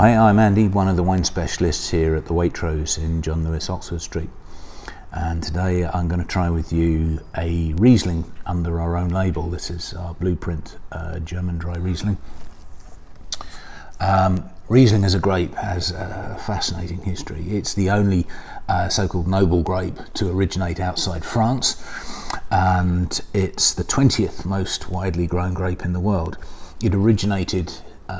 Hi, I'm Andy, one of the wine specialists here at the Waitrose in John Lewis, Oxford Street. And today I'm going to try with you a Riesling under our own label. This is our Blueprint German dry Riesling. Riesling as a grape has a fascinating history. It's the only so-called noble grape to originate outside France, and it's the 20th most widely grown grape in the world. It originated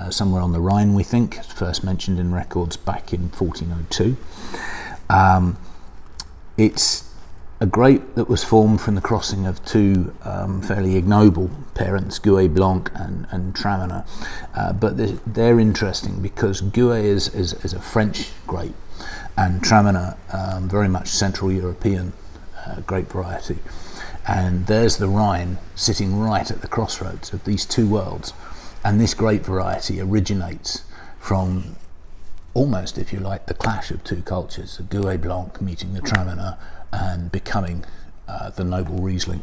somewhere on the Rhine, we think, first mentioned in records back in 1402. It's a grape that was formed from the crossing of two fairly ignoble parents, Gouais Blanc and Traminer. But they're interesting because Gouais is a French grape, and Traminer very much Central European grape variety. And there's the Rhine sitting right at the crossroads of these two worlds. And this grape variety originates from almost, if you like, the clash of two cultures, the Gouais Blanc meeting the Traminer and becoming the noble Riesling.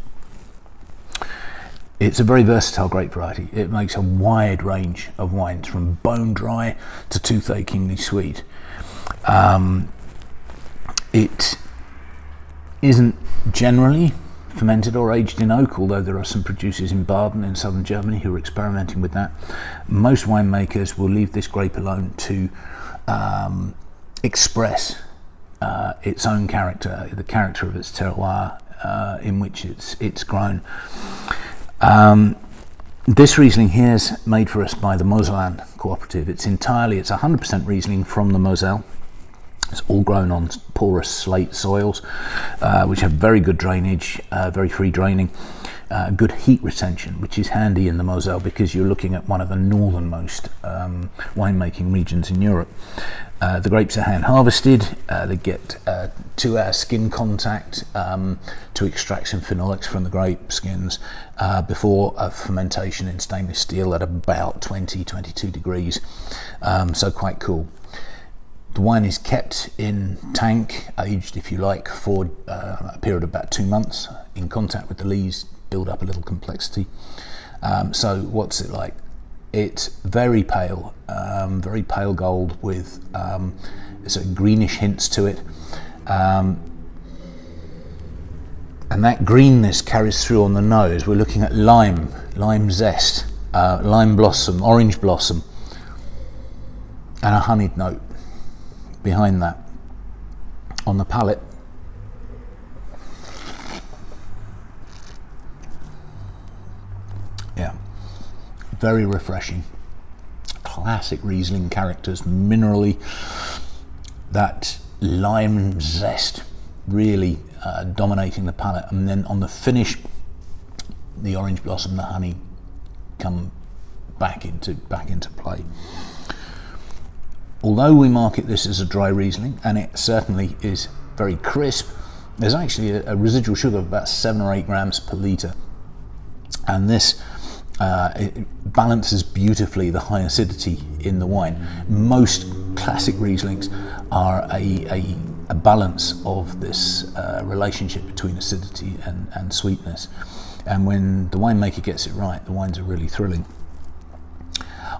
It's a very versatile grape variety. It makes a wide range of wines, from bone dry to toothachingly sweet. It isn't generally fermented or aged in oak, although there are some producers in Baden in southern Germany who are experimenting with that. Most winemakers will leave this grape alone to express its own character, the character of its terroir in which it's grown. This Riesling here is made for us by the Mosellan cooperative. It's 100% Riesling from the Moselle. It's all grown on porous slate soils, which have very good drainage, very free draining, good heat retention, which is handy in the Moselle because you're looking at one of the northernmost winemaking regions in Europe. The grapes are hand harvested. They get 2 hour skin contact to extract some phenolics from the grape skins before a fermentation in stainless steel at about 20-22 degrees, so quite cool. The wine is kept in tank, aged if you like, for a period of about 2 months, in contact with the lees, build up a little complexity. So what's it like? It's very pale gold with sort of greenish hints to it. And that greenness carries through on the nose. We're looking at lime zest, lime blossom, orange blossom, and a honeyed note behind that. On the palate, yeah, very refreshing. Classic Riesling characters, minerally, that lime zest really dominating the palate, and then on the finish, the orange blossom, the honey come back into play. Although we market this as a dry Riesling, and it certainly is very crisp, there's actually a residual sugar of about 7 or 8 grams per litre, and this it balances beautifully the high acidity in the wine. Most classic Rieslings are a balance of this relationship between acidity and sweetness, and when the winemaker gets it right, the wines are really thrilling.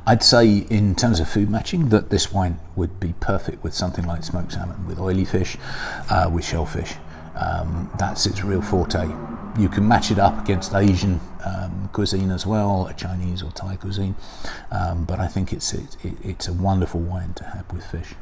I'd say, in terms of food matching, that this wine would be perfect with something like smoked salmon, with oily fish, with shellfish. That's its real forte. You can match it up against Asian cuisine as well, Chinese or Thai cuisine, but I think it's a wonderful wine to have with fish.